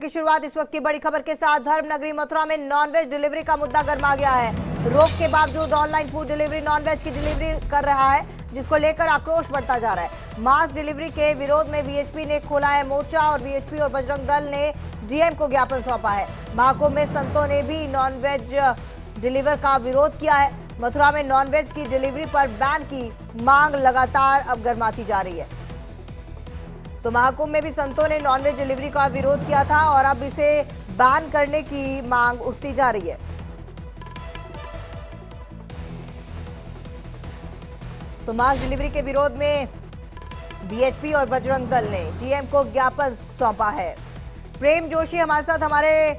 की शुरुआत इस वक्त की बड़ी खबर के साथ। धर्म नगरी मथुरा में नॉनवेज डिलीवरी का मुद्दा गर्मा गया है। रोक के बावजूद ऑनलाइन फूड डिलीवरी नॉनवेज की डिलीवरी कर रहा है, जिसको लेकर आक्रोश बढ़ता जा रहा है। मास डिलीवरी के विरोध में वीएचपी ने खोला है मोर्चा और वीएचपी और बजरंग दल ने डीएम को ज्ञापन सौंपा है। महाकुंभ में संतों ने भी नॉनवेज डिलीवर का विरोध किया है। मथुरा में नॉनवेज की डिलीवरी पर बैन की मांग लगातार अब गर्माती जा रही है। तो महाकुंभ में भी संतों ने नॉनवेज डिलीवरी का विरोध किया था और अब इसे बैन करने की मांग उठती जा रही है। तो मास डिलीवरी के विरोध में वीएचपी और बजरंग दल ने डीएम को ज्ञापन सौंपा है। प्रेम जोशी हमारे साथ, हमारे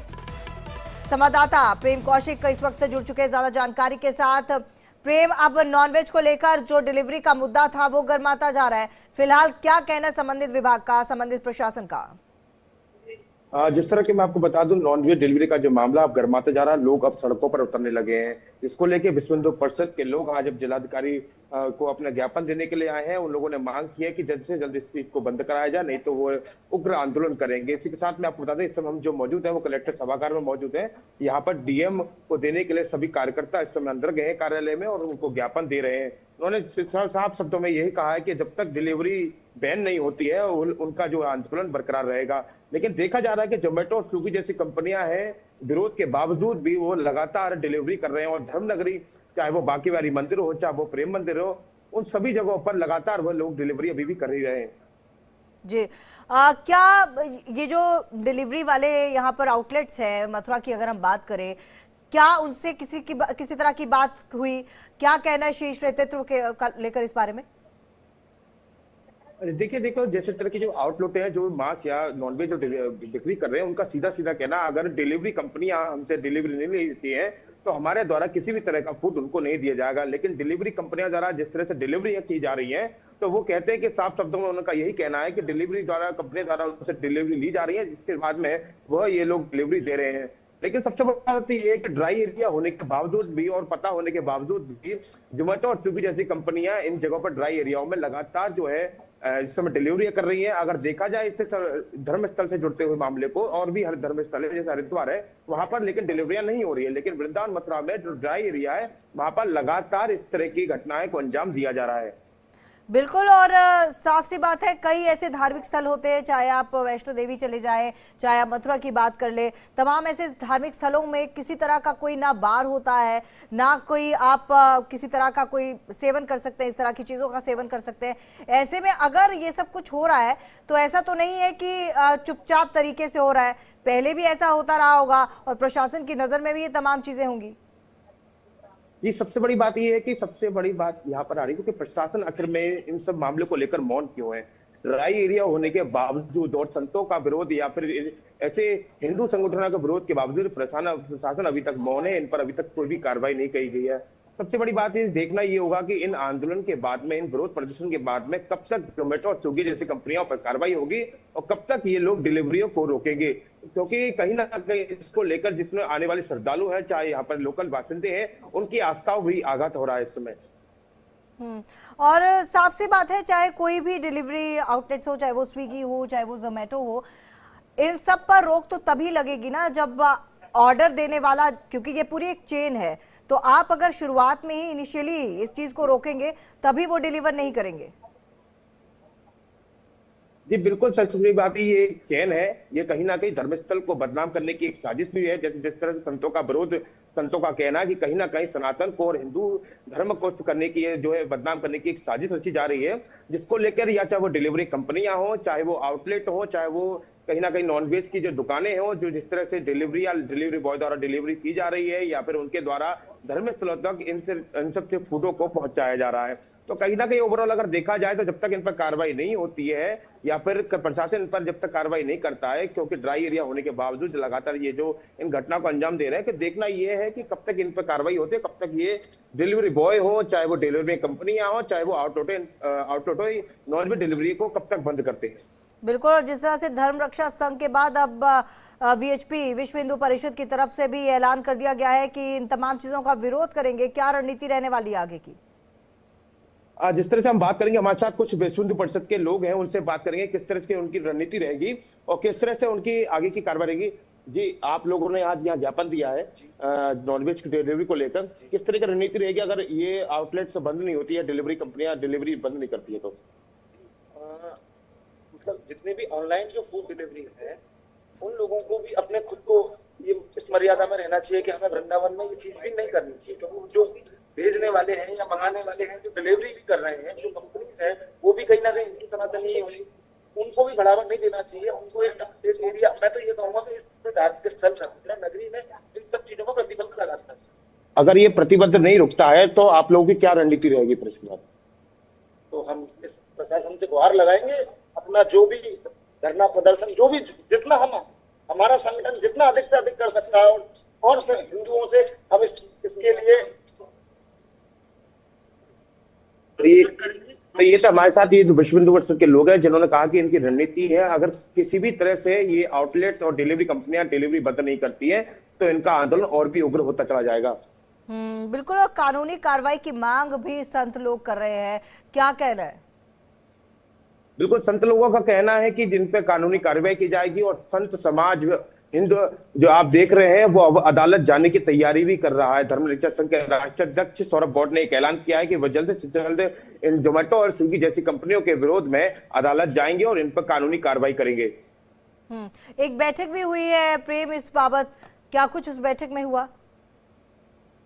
संवाददाता प्रेम कौशिक इस वक्त जुड़ चुके हैं ज्यादा जानकारी के साथ। प्रेम, अब नॉनवेज को लेकर जो डिलीवरी का मुद्दा था वो गर्माता जा रहा है, फिलहाल क्या कहना संबंधित विभाग का, संबंधित प्रशासन का? जिस तरह की मैं आपको बता दूं, नॉनवेज डिलीवरी का जो मामला अब गर्माता जा रहा है, लोग अब सड़कों पर उतरने लगे हैं। इसको लेके विश्व हिंदू परिषद के लोग आज अब जिलाधिकारी को अपना ज्ञापन देने के लिए आए हैं। उन लोगों ने मांग की है कि जल्द से जल्द इस चीज को बंद कराया जाए, नहीं तो वो उग्र आंदोलन करेंगे। इसी के साथ मैं आपको बता दें, इस समय हम जो मौजूद है वो कलेक्टर सभागार में मौजूद है। यहाँ पर डीएम को देने के लिए सभी कार्यकर्ता इस समय अंदर गए हैं कार्यालय में और उनको ज्ञापन दे रहे हैं। उन्होंने साफ शब्दों में यही कहा है कि जब तक डिलीवरी बैन नहीं होती है उनका जो आंदोलन बरकरार रहेगा। लेकिन देखा जा रहा है कि जोमेटो और स्विगी जैसी कंपनियां हैं, विरोध के बावजूद भी वो लगातार डिलीवरी कर रहे हैं और धर्म नगरी, चाहे वो बांकीबिहारी मंदिर हो, चाहे वो प्रेम मंदिर हो, उन सभी जगहों पर लगातार वो लोग डिलीवरी अभी भी कर ही रहे हैं। जी, क्या ये जो डिलीवरी वाले यहाँ पर आउटलेट्स हैं मथुरा की, अगर हम बात करें, क्या उनसे किसी तरह की बात हुई? क्या कहना है शीर्ष नेतृत्व के लेकर इस बारे में? देखो, जैसे तरह के जो आउटलेट हैं जो मांस या नॉनवेज जो बिक्री कर रहे हैं, उनका सीधा सीधा कहना, अगर डिलीवरी कंपनियां हमसे डिलीवरी नहीं लेती हैं तो हमारे द्वारा किसी भी तरह का फूड उनको नहीं दिया जाएगा। लेकिन डिलीवरी कंपनियां द्वारा जिस तरह से डिलीवरी की जा रही है, तो वो कहते हैं कि साफ शब्दों में उनका यही कहना है कि डिलीवरी द्वारा कंपनी द्वारा उनसे डिलीवरी ली जा रही है, जिसके बाद में वह ये लोग डिलीवरी दे रहे हैं। लेकिन सबसे बड़ी बात ये है कि ड्राई एरिया होने के बावजूद भी और पता होने के बावजूद भी जोमेटो और स्विगी जैसी कंपनियां इन जगहों पर ड्राई एरियाओं में लगातार जो है इस समय डिलीवरी कर रही है। अगर देखा जाए इससे धर्मस्थल से जुड़ते हुए मामले को, और भी हर धर्मस्थल है जैसे हरिद्वार है, वहां पर लेकिन डिलीवरियां नहीं हो रही है। लेकिन वृंदावन मथुरा में जो ड्राई एरिया है वहां पर लगातार इस तरह की घटनाएं को अंजाम दिया जा रहा है। बिल्कुल, और साफ सी बात है, कई ऐसे धार्मिक स्थल होते हैं, चाहे आप वैष्णो देवी चले जाएं, चाहे आप मथुरा की बात कर ले, तमाम ऐसे धार्मिक स्थलों में किसी तरह का कोई ना बार होता है, ना कोई आप किसी तरह का कोई सेवन कर सकते हैं, इस तरह की चीज़ों का सेवन कर सकते हैं। ऐसे में अगर ये सब कुछ हो रहा है तो ऐसा तो नहीं है कि चुपचाप तरीके से हो रहा है, पहले भी ऐसा होता रहा होगा और प्रशासन की नज़र में भी ये तमाम चीज़ें होंगी। जी, सबसे बड़ी बात यह है कि सबसे बड़ी बात यहाँ पर आ रही है क्योंकि प्रशासन आखिर में इन सब मामलों को लेकर मौन क्यों है? ड्राई एरिया होने के बावजूद और संतों का विरोध या फिर ऐसे हिंदू संगठनों के विरोध के बावजूद प्रशासन अभी तक मौन है। इन पर अभी तक कोई भी कार्रवाई नहीं की गई है। सबसे बड़ी बात ये देखना ये होगा कि इन आंदोलन के बाद में, इन विरोध प्रदर्शन के बाद में कब तक जोमेटो और स्विगी जैसी कंपनियों पर कार्रवाई होगी और कब तक ये लोग डिलीवरियों को रोकेंगे। क्योंकि कहीं ना कहीं इसको लेकर जितने आने वाले श्रद्धालु हैं, चाहे यहाँ पर लोकल बासिंदे हैं, उनकी आस्थाओं भी आघात हो रहा है इस समय। और साफ सी बात है, चाहे कोई भी डिलीवरी आउटलेट्स हो, चाहे वो स्विगी हो, चाहे वो जोमेटो हो, इन सब पर रोक तो तभी लगेगी ना जब ऑर्डर देने वाला, क्योंकि ये पूरी एक चेन है, तो आप अगर शुरुआत में ही इनिशियली इस चीज को रोकेंगे तभी वो डिलीवर नहीं करेंगे। जी बिल्कुल, सच बड़ी बात है, ये चैन है, ये कहीं ना कहीं धर्मस्थल को बदनाम करने की एक साजिश भी है। जैसे जिस तरह से संतों का विरोध, संतों का कहना है कि कहीं ना कहीं सनातन को और हिंदू धर्म को करने की जो है बदनाम करने की एक साजिश रची जा रही है, जिसको लेकर या चाहे वो डिलीवरी कंपनियां हो, चाहे वो आउटलेट हो, चाहे वो कहीं ना कहीं नॉनवेज की जो दुकानें हो, जो जिस तरह से डिलीवरी या डिलीवरी बॉय द्वारा डिलीवरी की जा रही है या फिर उनके द्वारा धर्मस्थलों तक इन सब फूडों को पहुंचाया जा रहा है, तो कहीं ना कहीं ओवरऑल अगर देखा जाए तो जब तक इन पर कार्रवाई नहीं होती है या फिर प्रशासन इन पर जब तक कार्रवाई नहीं करता है, क्योंकि ड्राई एरिया होने के बावजूद लगातार ये जो इन घटनाओं को अंजाम दे रहे हैं, कि देखना ये है कि कब तक इन पर कार्रवाई होती है, कब तक ये डिलीवरी बॉय हो, चाहे वो डिलीवरी कंपनियां हो, चाहे वो आउटलेट नॉनवेज डिलीवरी को कब तक बंद करते हैं। बिल्कुल, और जिस तरह से धर्म रक्षा संघ के बाद अब वीएचपी विश्व हिंदू परिषद की तरफ से भी ऐलान कर दिया गया है कि इन तमाम चीजों का विरोध करेंगे, क्या रणनीति रहने वाली है आगे की? जिस तरह से हम बात करेंगे, हमारे साथ कुछ विश्व हिंदू परिषद के लोग हैं, उनसे बात करेंगे किस तरह से उनकी रणनीति रहेगी और किस तरह से उनकी आगे की कार्रवाई रहेगी। जी, आप लोगों ने आज यहाँ ज्ञापन दिया है नॉनवेज की डिलीवरी को लेकर, किस तरह की रणनीति रहेगी अगर ये आउटलेट्स बंद नहीं होती है, डिलीवरी कंपनियां डिलीवरी बंद नहीं करती है तो? मतलब जितने भी ऑनलाइन जो फूड डिलीवरी है, उन लोगों को भी अपने खुद को ये इस मर्यादा में रहना चाहिए कि हमें वृंदावन में ये चीज भी नहीं करनी चाहिए, क्योंकि जो भेजने वाले हैं या मंगाने वाले हैं, जो डिलीवरी भी कर रहे हैं, जो कंपनीज है, वो भी कहीं ना कहीं हिंदू सनातनी ही होगी, उनको भी बढ़ावा नहीं देना चाहिए। उनको एक एरिया, मैं तो ये कहूंगा कि इस धार्मिक स्थल मथुरा नगरी में इन सब चीजों को प्रतिबंध लगा देना चाहिए। अगर ये प्रतिबंध नहीं रुकता है तो आप लोगों की क्या रणनीति रहेगी फिर इसके बाद? तो हम इस प्रशासन से गुहार लगाएंगे, अपना जो भी धरना प्रदर्शन, जो भी जितना हमारा संगठन जितना अधिक से अधिक कर सकता है और हिंदुओं से हम इसके लिए ये तो हमारे साथ ये विश्व हिंदू परिषद के लोग हैं जिन्होंने कहा कि इनकी रणनीति है, अगर किसी भी तरह से ये आउटलेट्स और डिलीवरी कंपनियां डिलीवरी बंद नहीं करती है तो इनका आंदोलन और भी उग्र होता चला जाएगा। बिल्कुल, और कानूनी कार्रवाई की मांग भी संत लोग कर रहे हैं, क्या कह रहे हैं? बिल्कुल, संत लोगों का कहना है कि जिन पे कानूनी कार्रवाई की जाएगी और संत समाज हिंदू जो आप देख रहे हैं वो अब अदालत जाने की तैयारी भी कर रहा है। धर्मनिरपेक्ष संघ के राष्ट्रीय अध्यक्ष सौरभ गौड़ ने एक ऐलान किया है कि वह जल्द से जल्द इन जोमेटो और स्विगी जैसी कंपनियों के विरोध में अदालत जाएंगे और इन पर कानूनी कार्रवाई करेंगे। एक बैठक भी हुई है प्रेम इस बाबत, क्या कुछ उस बैठक में हुआ?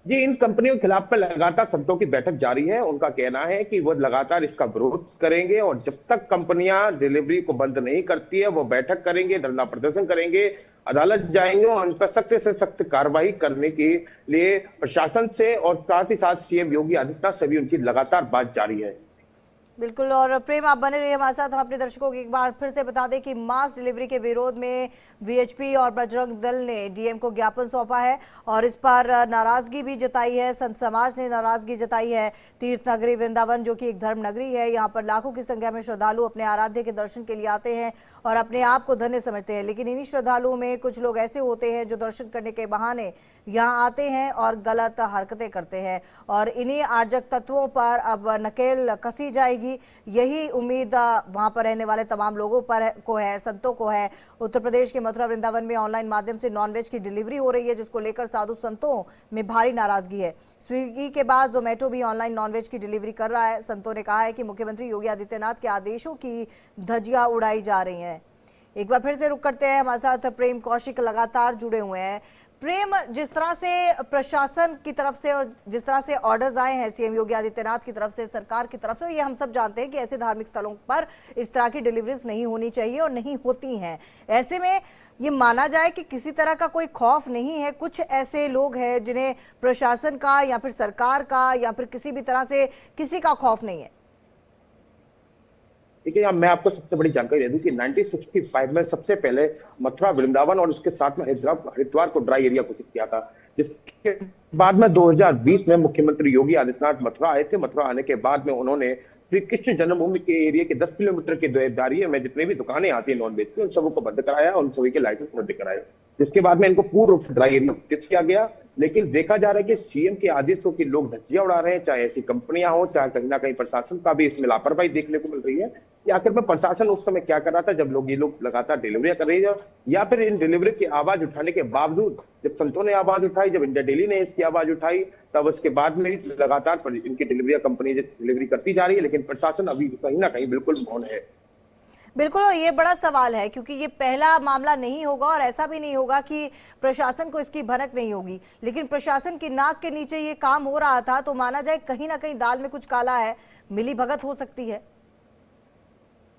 जी, इन कंपनियों के खिलाफ पे लगातार संतों की बैठक जारी है। उनका कहना है कि वो लगातार इसका विरोध करेंगे और जब तक कंपनियां डिलीवरी को बंद नहीं करती है वो बैठक करेंगे, धरना प्रदर्शन करेंगे, अदालत जाएंगे और उन पर सख्त से सख्त कार्रवाई करने के लिए प्रशासन से और साथ ही साथ सीएम योगी आदित्यनाथ से भी उनकी लगातार बात जारी है। बिल्कुल, और प्रेम आप बने रहिए हमारे साथ। हम अपने दर्शकों को एक बार फिर से बता दें कि मास डिलीवरी के विरोध में वीएचपी और बजरंग दल ने डीएम को ज्ञापन सौंपा है और इस पर नाराजगी भी जताई है। संत समाज ने नाराजगी जताई है। तीर्थ नगरी वृंदावन जो कि एक धर्म नगरी है, यहाँ पर लाखों की संख्या में श्रद्धालु अपने आराध्य के दर्शन के लिए आते हैं और अपने आप को धन्य समझते हैं, लेकिन इन्हीं श्रद्धालुओं में कुछ लोग ऐसे होते हैं जो दर्शन करने के बहाने यहाँ आते हैं और गलत हरकतें करते हैं और इन्हीं आर्जक तत्वों पर अब नकेल कसी जाएगी। यही उम्मीद वहां पर रहने वाले तमाम लोगों पर को है, संतों को है। उत्तर प्रदेश के मथुरा वृंदावन में ऑनलाइन माध्यम से नॉनवेज की डिलीवरी हो रही है, जिसको लेकर साधु संतों में भारी नाराजगी है। स्विगी के बाद जोमेटो भी ऑनलाइन नॉनवेज की डिलीवरी कर रहा है। संतों ने कहा है कि मुख्यमंत्री योगी आदित्यनाथ के आदेशों की धज्जियां उड़ाई जा रही हैं। एक बार फिर से रुक करते हैं, हमारे साथ प्रेम कौशिक लगातार जुड़े हुए हैं। प्रेम, जिस तरह से प्रशासन की तरफ से और जिस तरह से ऑर्डर्स आए हैं सीएम योगी आदित्यनाथ की तरफ से, सरकार की तरफ से, ये हम सब जानते हैं कि ऐसे धार्मिक स्थलों पर इस तरह की डिलीवरीज नहीं होनी चाहिए और नहीं होती हैं। ऐसे में ये माना जाए कि किसी तरह का कोई खौफ नहीं है। कुछ ऐसे लोग हैं जिन्हें प्रशासन का या फिर सरकार का या फिर किसी भी तरह से किसी का खौफ नहीं है। देखिए, मैं आपको सबसे बड़ी जानकारी दे दूं कि 1965 में सबसे पहले मथुरा वृंदावन और उसके साथ में हरिद्वार को ड्राई एरिया घोषित किया था, जिसके बाद में 2020 में मुख्यमंत्री योगी आदित्यनाथ मथुरा आए थे। मथुरा आने के बाद में उन्होंने श्री कृष्ण जन्मभूमि के एरिया के 10 किलोमीटर के दायरे में जितने भी दुकानें आती है नॉनवेज की, उन सबको बंद कराया और उन सभी के लाइसेंस रद्द कराए, जिसके बाद में इनको पूर्ण रूप से ड्राई एरिया घोषित किया गया। लेकिन देखा जा रहा है कि सीएम के आदेशों की लोग धज्जियां उड़ा रहे हैं, चाहे ऐसी कंपनियां हो, चाहे कहीं ना कहीं प्रशासन का भी इसमें लापरवाही देखने को मिल रही है। या आखिर में प्रशासन उस समय क्या कर रहा था जब ये लोग लगातार डिलीवरियां कर रही है, या फिर इन डिलीवरी की आवाज उठाने के बावजूद जब संतों ने आवाज उठाई, जब इंडिया डेली ने इसकी आवाज उठाई, तब उसके बाद में लगातार इनकी डिलीवरी कंपनी डिलीवरी करती जा रही है, लेकिन प्रशासन अभी कहीं ना कहीं बिल्कुल मौन है। बिल्कुल, और ये बड़ा सवाल है क्योंकि ये पहला मामला नहीं होगा और ऐसा भी नहीं होगा कि प्रशासन को इसकी भनक नहीं होगी, लेकिन प्रशासन की नाक के नीचे ये काम हो रहा था तो माना जाए कहीं ना कहीं दाल में कुछ काला है, मिली भगत हो सकती है।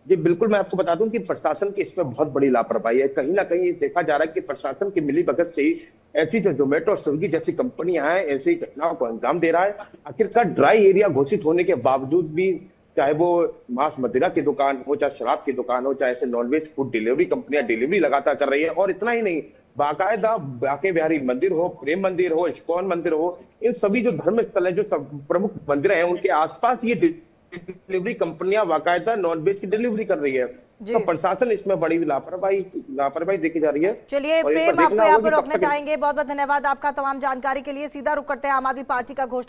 जी बिल्कुल, मैं आपको बता दूं कि प्रशासन की इसमें बहुत बड़ी लापरवाही है। कहीं ना कहीं देखा जा रहा है कि प्रशासन की मिली भगत से ही ऐसी जो जोमेटो और स्विगी जैसी कंपनियां हैं ऐसी घटनाओं को अंजाम दे रहा है। आखिरकार ड्राई एरिया घोषित होने के बावजूद भी, चाहे वो मांस मदिरा की दुकान हो, चाहे शराब की दुकान हो, चाहे ऐसे नॉनवेज फूड डिलीवरी कंपनियां डिलीवरी लगातार कर रही है। और इतना ही नहीं, बाकायदा बांके बिहारी मंदिर हो, प्रेम मंदिर हो, इस्कॉन मंदिर हो, इन सभी जो धर्म स्थल है, जो प्रमुख मंदिर हैं, उनके आसपास ये डिलीवरी कंपनियां बाकायदा नॉनवेज की डिलीवरी कर रही है। तो प्रशासन इसमें बड़ी लापरवाही देखी जा रही है। चलिए प्रेम, आपको यहाँ पर रोकना चाहेंगे। बहुत बहुत धन्यवाद आपका तमाम जानकारी के लिए। सीधा रुक करते हैं आम आदमी पार्टी का घोषणा